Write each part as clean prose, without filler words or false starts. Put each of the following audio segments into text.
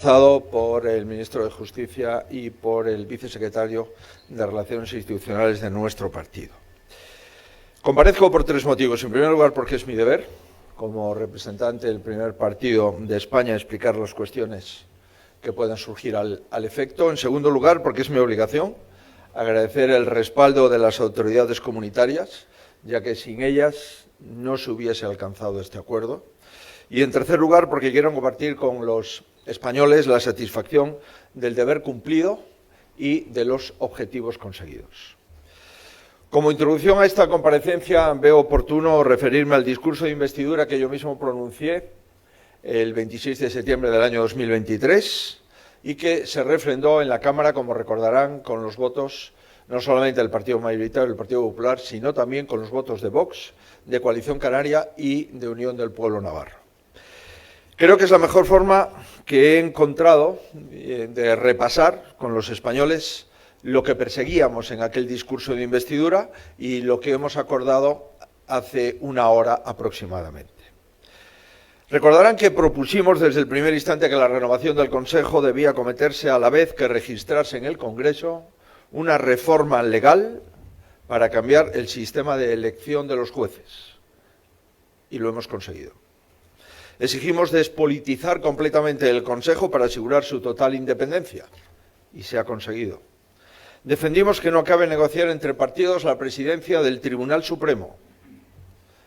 Por el ministro de Justicia y por el vicesecretario de Relaciones Institucionales de nuestro partido. Comparezco por tres motivos. En primer lugar, porque es mi deber, como representante del primer partido de España, explicar las cuestiones que puedan surgir al efecto. En segundo lugar, porque es mi obligación agradecer el respaldo de las autoridades comunitarias, ya que sin ellas no se hubiese alcanzado este acuerdo. Y en tercer lugar, porque quiero compartir con los españoles la satisfacción del deber cumplido y de los objetivos conseguidos. Como introducción a esta comparecencia, veo oportuno referirme al discurso de investidura que yo mismo pronuncié el 26 de septiembre del año 2023 y que se refrendó en la Cámara, como recordarán, con los votos no solamente del Partido Mayoritario, del Partido Popular, sino también con los votos de Vox, de Coalición Canaria y de Unión del Pueblo Navarro. Creo que es la mejor forma que he encontrado de repasar con los españoles lo que perseguíamos en aquel discurso de investidura y lo que hemos acordado hace una hora aproximadamente. Recordarán que propusimos desde el primer instante que la renovación del Consejo debía acometerse a la vez que registrarse en el Congreso una reforma legal para cambiar el sistema de elección de los jueces. Y lo hemos conseguido. Exigimos despolitizar completamente el Consejo para asegurar su total independencia, y se ha conseguido. Defendimos que no cabe negociar entre partidos la presidencia del Tribunal Supremo,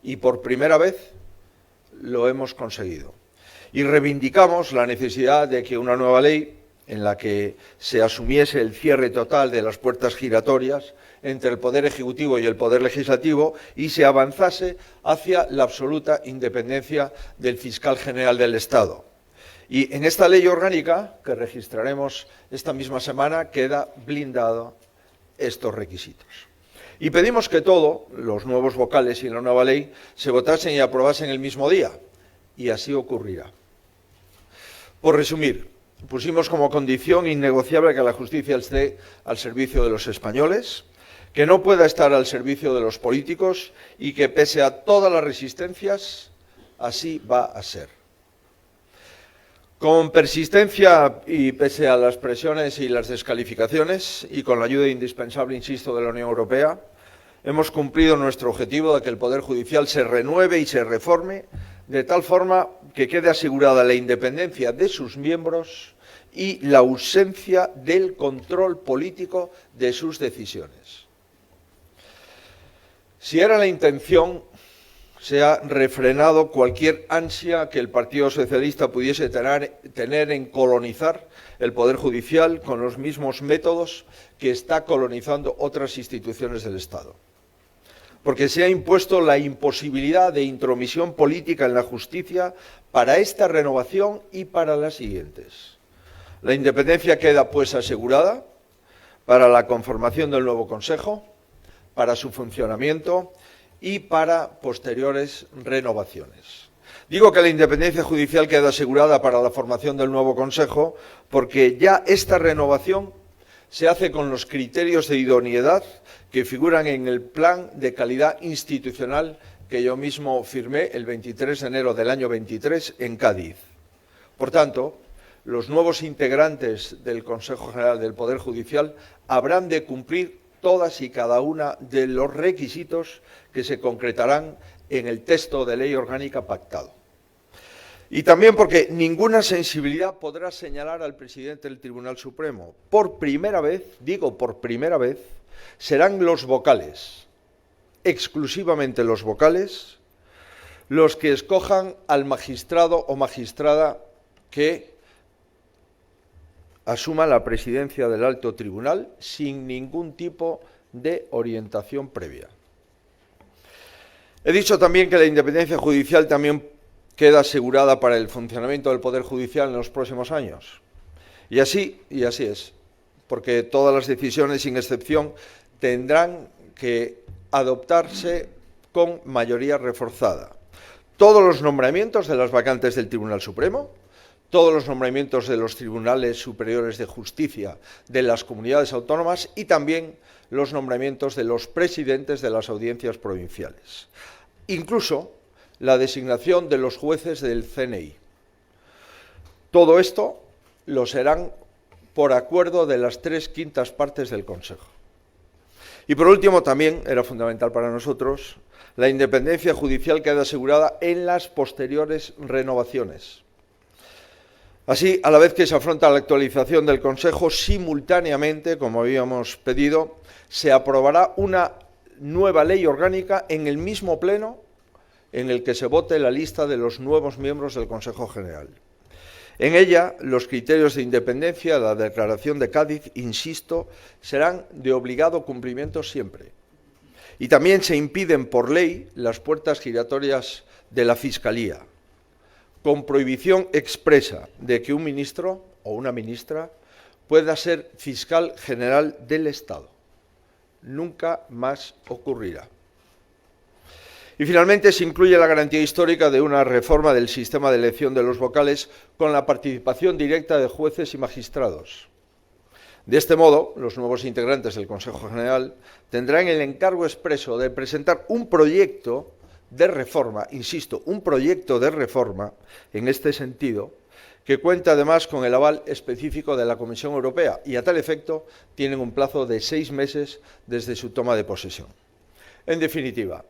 y por primera vez lo hemos conseguido. Y reivindicamos la necesidad de que una nueva ley en la que se asumiese el cierre total de las puertas giratorias entre el Poder Ejecutivo y el Poder Legislativo y se avanzase hacia la absoluta independencia del Fiscal General del Estado. Y en esta ley orgánica, que registraremos esta misma semana, queda blindado estos requisitos. Y pedimos que todos los nuevos vocales y la nueva ley se votasen y aprobasen el mismo día, y así ocurrirá. Por resumir, pusimos como condición innegociable que la justicia esté al servicio de los españoles, que no pueda estar al servicio de los políticos y que, pese a todas las resistencias, así va a ser. Con persistencia y pese a las presiones y las descalificaciones y con la ayuda indispensable, insisto, de la Unión Europea, hemos cumplido nuestro objetivo de que el Poder Judicial se renueve y se reforme de tal forma que quede asegurada la independencia de sus miembros y la ausencia del control político de sus decisiones. Si era la intención, se ha refrenado cualquier ansia que el Partido Socialista pudiese tener en colonizar el Poder Judicial con los mismos métodos que está colonizando otras instituciones del Estado. Porque se ha impuesto la imposibilidad de intromisión política en la justicia para esta renovación y para las siguientes. La independencia queda, pues, asegurada para la conformación del nuevo Consejo, para su funcionamiento y para posteriores renovaciones. Digo que la independencia judicial queda asegurada para la formación del nuevo Consejo porque ya esta renovación se hace con los criterios de idoneidad que figuran en el Plan de Calidad Institucional que yo mismo firmé el 23 de enero del año 23 en Cádiz. Por tanto, los nuevos integrantes del Consejo General del Poder Judicial habrán de cumplir todas y cada una de los requisitos que se concretarán en el texto de ley orgánica pactado. Y también porque ninguna sensibilidad podrá señalar al presidente del Tribunal Supremo. Por primera vez, digo por primera vez, serán los vocales, exclusivamente los vocales, los que escojan al magistrado o magistrada que asuma la presidencia del alto tribunal sin ningún tipo de orientación previa. He dicho también que la independencia judicial también queda asegurada para el funcionamiento del Poder Judicial en los próximos años. Y así es, porque todas las decisiones, sin excepción, tendrán que adoptarse con mayoría reforzada. Todos los nombramientos de las vacantes del Tribunal Supremo, todos los nombramientos de los tribunales superiores de justicia de las comunidades autónomas y también los nombramientos de los presidentes de las audiencias provinciales. Incluso la designación de los jueces del CNI. Todo esto lo serán por acuerdo de las 3/5 partes del Consejo. Y por último, también era fundamental para nosotros la independencia judicial queda asegurada en las posteriores renovaciones. Así, a la vez que se afronta la actualización del Consejo, simultáneamente, como habíamos pedido, se aprobará una nueva ley orgánica en el mismo pleno en el que se vote la lista de los nuevos miembros del Consejo General. En ella, los criterios de independencia de la Declaración de Cádiz, insisto, serán de obligado cumplimiento siempre. Y también se impiden por ley las puertas giratorias de la Fiscalía, con prohibición expresa de que un ministro o una ministra pueda ser fiscal general del Estado. Nunca más ocurrirá. Y finalmente se incluye la garantía histórica de una reforma del sistema de elección de los vocales con la participación directa de jueces y magistrados. De este modo, los nuevos integrantes del Consejo General tendrán el encargo expreso de presentar un proyecto de reforma, insisto, un proyecto de reforma en este sentido, que cuenta además con el aval específico de la Comisión Europea y a tal efecto tienen un plazo de 6 meses desde su toma de posesión. En definitiva,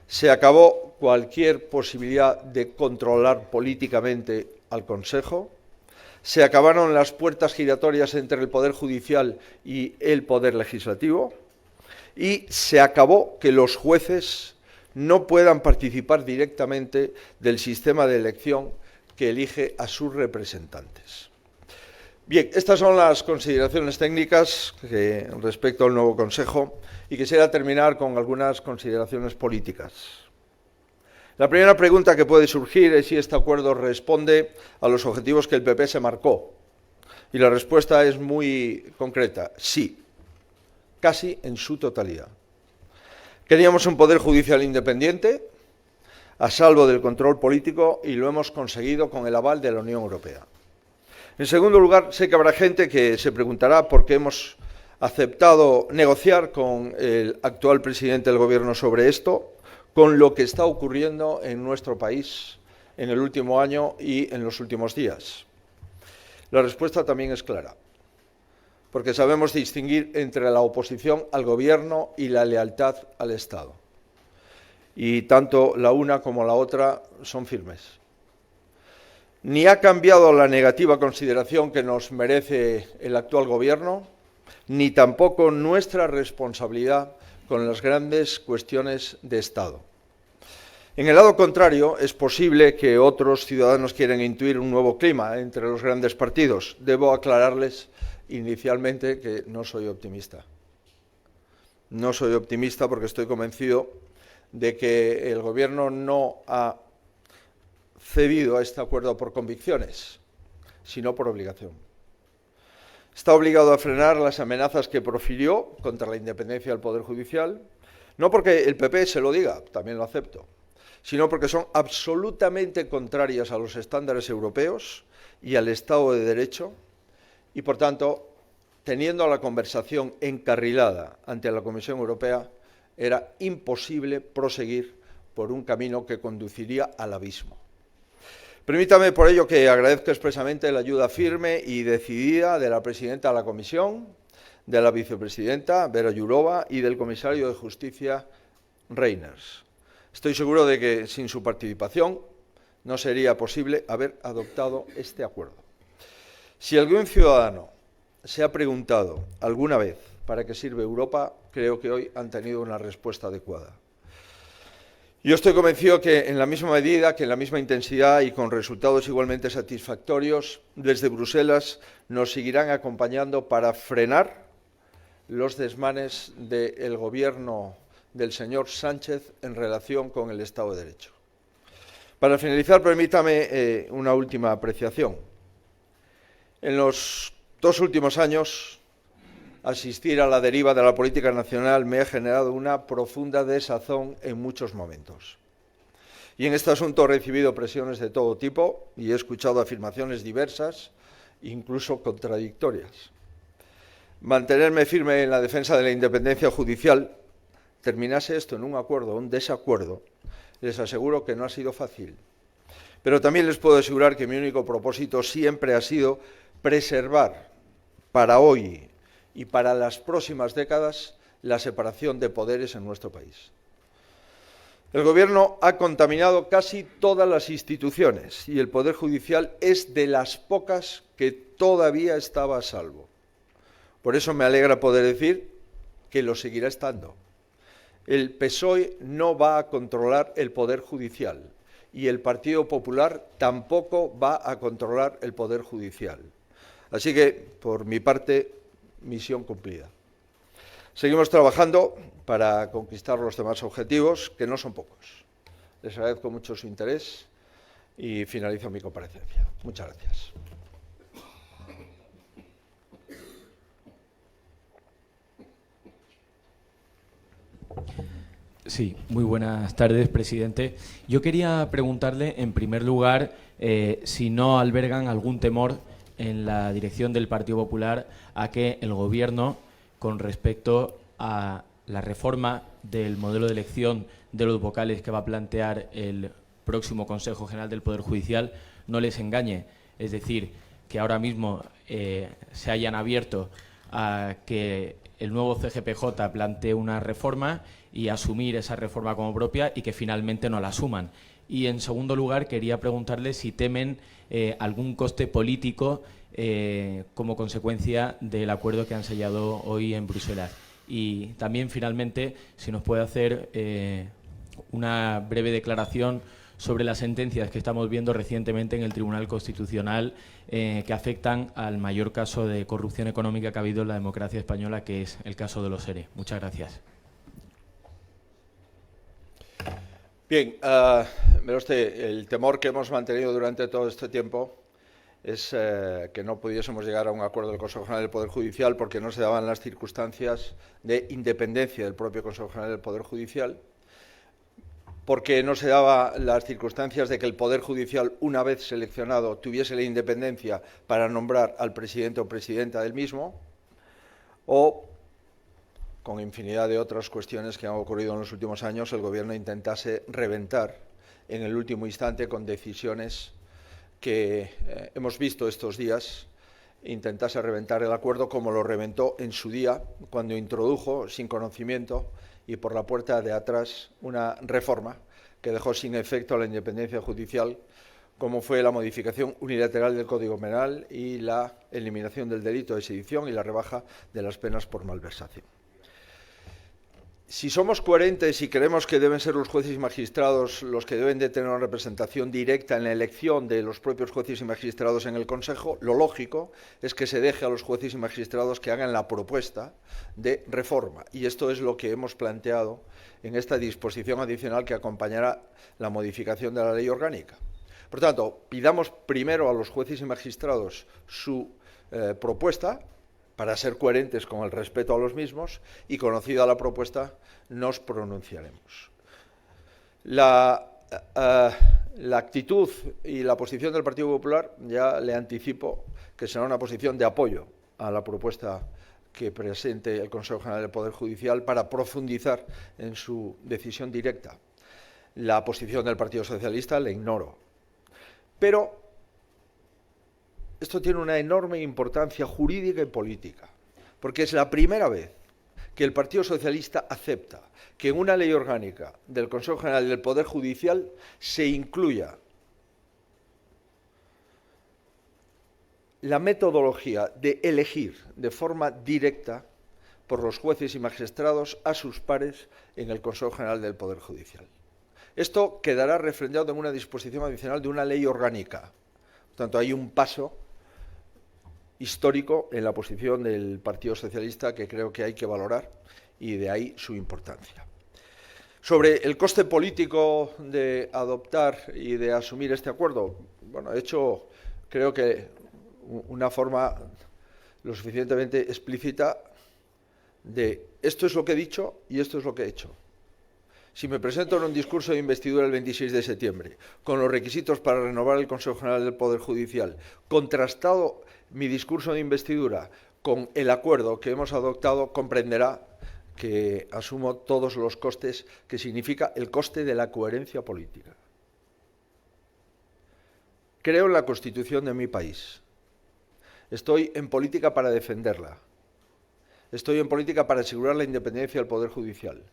se acabó cualquier posibilidad de controlar políticamente al Consejo, se acabaron las puertas giratorias entre el Poder Judicial y el Poder Legislativo y se acabó que los jueces no puedan participar directamente del sistema de elección que elige a sus representantes. Bien, estas son las consideraciones técnicas respecto al nuevo Consejo y quisiera terminar con algunas consideraciones políticas. La primera pregunta que puede surgir es si este acuerdo responde a los objetivos que el PP se marcó. Y la respuesta es muy concreta, sí, casi en su totalidad. Queríamos un poder judicial independiente, a salvo del control político, y lo hemos conseguido con el aval de la Unión Europea. En segundo lugar, sé que habrá gente que se preguntará por qué hemos aceptado negociar con el actual presidente del Gobierno sobre esto, con lo que está ocurriendo en nuestro país en el último año y en los últimos días. La respuesta también es clara, porque sabemos distinguir entre la oposición al Gobierno y la lealtad al Estado. Y tanto la una como la otra son firmes. Ni ha cambiado la negativa consideración que nos merece el actual Gobierno, ni tampoco nuestra responsabilidad con las grandes cuestiones de Estado. En el lado contrario, es posible que otros ciudadanos quieran intuir un nuevo clima entre los grandes partidos. Debo aclararles inicialmente que no soy optimista. No soy optimista porque estoy convencido de que el Gobierno no ha cedido a este acuerdo por convicciones, sino por obligación. Está obligado a frenar las amenazas que profirió contra la independencia del Poder Judicial, no porque el PP se lo diga, también lo acepto, sino porque son absolutamente contrarias a los estándares europeos y al Estado de Derecho, y por tanto, teniendo la conversación encarrilada ante la Comisión Europea, era imposible proseguir por un camino que conduciría al abismo. Permítame por ello que agradezca expresamente la ayuda firme y decidida de la presidenta de la Comisión, de la vicepresidenta Vera Jourova y del comisario de Justicia Reynders. Estoy seguro de que sin su participación no sería posible haber adoptado este acuerdo. Si algún ciudadano se ha preguntado alguna vez para qué sirve Europa, creo que hoy han tenido una respuesta adecuada. Yo estoy convencido que en la misma medida, que en la misma intensidad y con resultados igualmente satisfactorios, desde Bruselas nos seguirán acompañando para frenar los desmanes del Gobierno del señor Sánchez en relación con el Estado de Derecho. Para finalizar, permítame una última apreciación. En los 2 últimos años, asistir a la deriva de la política nacional me ha generado una profunda desazón en muchos momentos. Y en este asunto he recibido presiones de todo tipo y he escuchado afirmaciones diversas, incluso contradictorias. Mantenerme firme en la defensa de la independencia judicial, terminase esto en un acuerdo o un desacuerdo, les aseguro que no ha sido fácil. Pero también les puedo asegurar que mi único propósito siempre ha sido preservar para hoy y para las próximas décadas la separación de poderes en nuestro país. El Gobierno ha contaminado casi todas las instituciones y el Poder Judicial es de las pocas que todavía estaba a salvo. Por eso me alegra poder decir que lo seguirá estando. El PSOE no va a controlar el Poder Judicial y el Partido Popular tampoco va a controlar el Poder Judicial. Así que, por mi parte, misión cumplida. Seguimos trabajando para conquistar los demás objetivos, que no son pocos. Les agradezco mucho su interés y finalizo mi comparecencia. Muchas gracias. Sí, muy buenas tardes, presidente. Yo quería preguntarle, en primer lugar, si no albergan algún temor en la dirección del Partido Popular a que el Gobierno, con respecto a la reforma del modelo de elección de los vocales que va a plantear el próximo Consejo General del Poder Judicial, no les engañe. Es decir, que ahora mismo se hayan abierto a que el nuevo CGPJ plantee una reforma y asumir esa reforma como propia y que finalmente no la asuman. Y, en segundo lugar, quería preguntarle si temen algún coste político como consecuencia del acuerdo que han sellado hoy en Bruselas. Y también, finalmente, si nos puede hacer una breve declaración sobre las sentencias que estamos viendo recientemente en el Tribunal Constitucional que afectan al mayor caso de corrupción económica que ha habido en la democracia española, que es el caso de los ERE. Muchas gracias. Bien, mire usted, el temor que hemos mantenido durante todo este tiempo es que no pudiésemos llegar a un acuerdo del Consejo General del Poder Judicial porque no se daban las circunstancias de independencia del propio Consejo General del Poder Judicial, porque no se daban las circunstancias de que el Poder Judicial, una vez seleccionado, tuviese la independencia para nombrar al presidente o presidenta del mismo, o con infinidad de otras cuestiones que han ocurrido en los últimos años, el Gobierno intentase reventar en el último instante con decisiones que hemos visto estos días, intentase reventar el acuerdo como lo reventó en su día, cuando introdujo, sin conocimiento y por la puerta de atrás, una reforma que dejó sin efecto la independencia judicial, como fue la modificación unilateral del Código Penal y la eliminación del delito de sedición y la rebaja de las penas por malversación. Si somos coherentes y creemos que deben ser los jueces y magistrados los que deben de tener una representación directa en la elección de los propios jueces y magistrados en el Consejo, lo lógico es que se deje a los jueces y magistrados que hagan la propuesta de reforma. Y esto es lo que hemos planteado en esta disposición adicional que acompañará la modificación de la ley orgánica. Por tanto, pidamos primero a los jueces y magistrados su propuesta, para ser coherentes con el respeto a los mismos, y conocida la propuesta, nos pronunciaremos. La actitud y la posición del Partido Popular, ya le anticipo que será una posición de apoyo a la propuesta que presente el Consejo General del Poder Judicial para profundizar en su decisión directa. La posición del Partido Socialista la ignoro. Pero esto tiene una enorme importancia jurídica y política, porque es la primera vez que el Partido Socialista acepta que en una ley orgánica del Consejo General del Poder Judicial se incluya la metodología de elegir de forma directa por los jueces y magistrados a sus pares en el Consejo General del Poder Judicial. Esto quedará refrendado en una disposición adicional de una ley orgánica. Por tanto, hay un paso histórico en la posición del Partido Socialista que creo que hay que valorar, y de ahí su importancia. Sobre el coste político de adoptar y de asumir este acuerdo, bueno, he hecho, creo que una forma lo suficientemente explícita de esto es lo que he dicho y esto es lo que he hecho. Si me presento en un discurso de investidura el 26 de septiembre, con los requisitos para renovar el Consejo General del Poder Judicial, contrastado mi discurso de investidura con el acuerdo que hemos adoptado, comprenderá que asumo todos los costes que significa el coste de la coherencia política. Creo en la Constitución de mi país. Estoy en política para defenderla. Estoy en política para asegurar la independencia del Poder Judicial.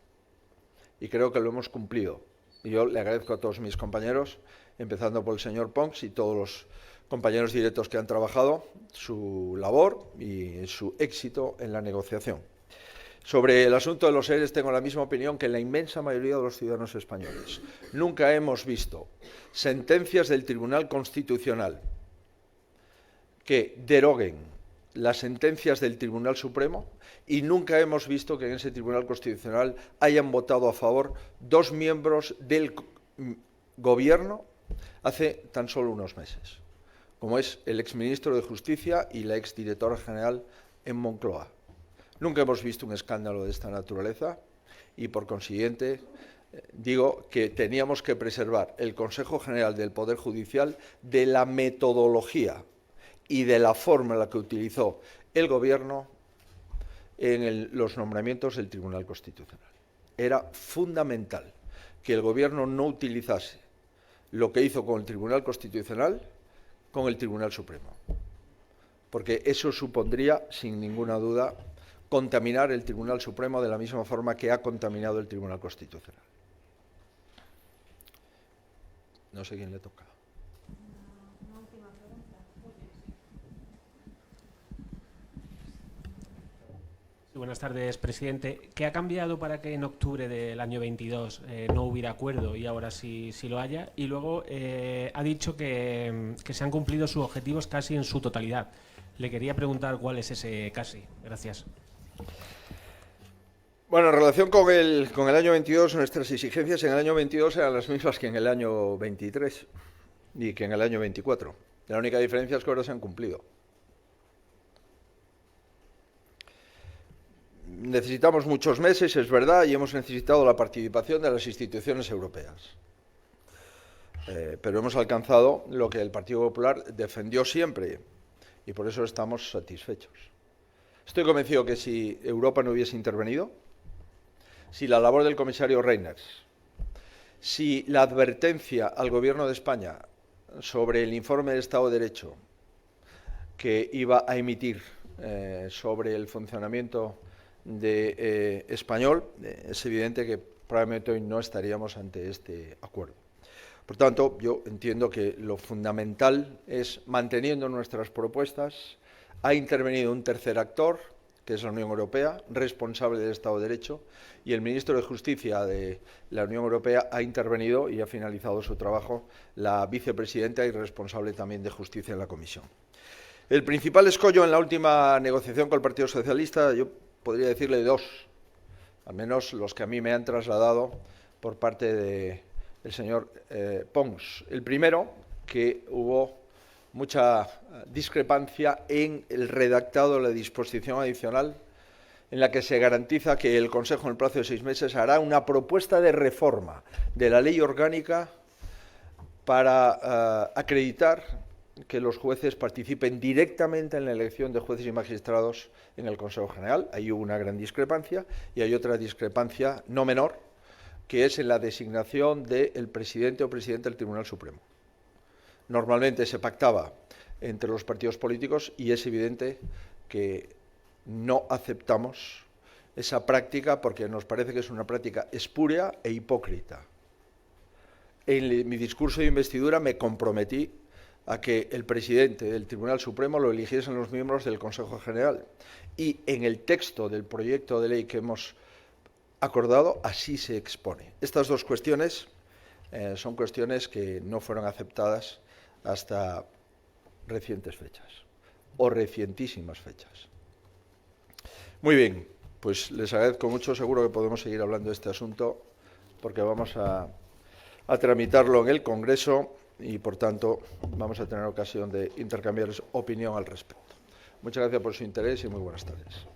Y creo que lo hemos cumplido. Y yo le agradezco a todos mis compañeros, empezando por el señor Pons y todos los compañeros directos que han trabajado, su labor y su éxito en la negociación. Sobre el asunto de los ERES tengo la misma opinión que la inmensa mayoría de los ciudadanos españoles. Nunca hemos visto sentencias del Tribunal Constitucional que deroguen las sentencias del Tribunal Supremo y nunca hemos visto que en ese Tribunal Constitucional hayan votado a favor 2 miembros del Gobierno hace tan solo unos meses, como es el exministro de Justicia y la exdirectora general en Moncloa. Nunca hemos visto un escándalo de esta naturaleza y, por consiguiente, digo que teníamos que preservar el Consejo General del Poder Judicial de la metodología y de la forma en la que utilizó el Gobierno en los nombramientos del Tribunal Constitucional. Era fundamental que el Gobierno no utilizase lo que hizo con el Tribunal Constitucional con el Tribunal Supremo, porque eso supondría, sin ninguna duda, contaminar el Tribunal Supremo de la misma forma que ha contaminado el Tribunal Constitucional. No sé quién le toca. Buenas tardes, presidente. ¿Qué ha cambiado para que en octubre del año 22 no hubiera acuerdo y ahora sí lo haya? Y luego ha dicho que se han cumplido sus objetivos casi en su totalidad. Le quería preguntar cuál es ese casi. Gracias. Bueno, en relación con el año 22, nuestras exigencias en el año 22 eran las mismas que en el año 23 y que en el año 24. La única diferencia es que ahora se han cumplido. Necesitamos muchos meses, es verdad, y hemos necesitado la participación de las instituciones europeas. Pero hemos alcanzado lo que el Partido Popular defendió siempre y por eso estamos satisfechos. Estoy convencido que si Europa no hubiese intervenido, si la labor del comisario Reynders, si la advertencia al Gobierno de España sobre el informe de Estado de Derecho que iba a emitir sobre el funcionamiento español, es evidente que probablemente hoy no estaríamos ante este acuerdo. Por tanto, yo entiendo que lo fundamental es, manteniendo nuestras propuestas, ha intervenido un tercer actor, que es la Unión Europea, responsable del Estado de Derecho, y el ministro de Justicia de la Unión Europea ha intervenido y ha finalizado su trabajo la vicepresidenta y responsable también de Justicia en la Comisión. El principal escollo en la última negociación con el Partido Socialista, yo podría decirle 2, al menos los que a mí me han trasladado por parte del señor Pons. El primero, que hubo mucha discrepancia en el redactado de la disposición adicional en la que se garantiza que el Consejo, en el plazo de 6 meses, hará una propuesta de reforma de la ley orgánica para acreditar que los jueces participen directamente en la elección de jueces y magistrados en el Consejo General. Ahí hubo una gran discrepancia y hay otra discrepancia no menor, que es en la designación del presidente o presidenta del Tribunal Supremo. Normalmente se pactaba entre los partidos políticos y es evidente que no aceptamos esa práctica porque nos parece que es una práctica espúrea e hipócrita. En mi discurso de investidura me comprometí a que el presidente del Tribunal Supremo lo eligiesen los miembros del Consejo General y en el texto del proyecto de ley que hemos acordado así se expone. Estas 2 cuestiones son cuestiones que no fueron aceptadas hasta recientes fechas o recientísimas fechas. Muy bien, pues les agradezco mucho, seguro que podemos seguir hablando de este asunto porque vamos a tramitarlo en el Congreso y, por tanto, vamos a tener ocasión de intercambiar opinión al respecto. Muchas gracias por su interés y muy buenas tardes.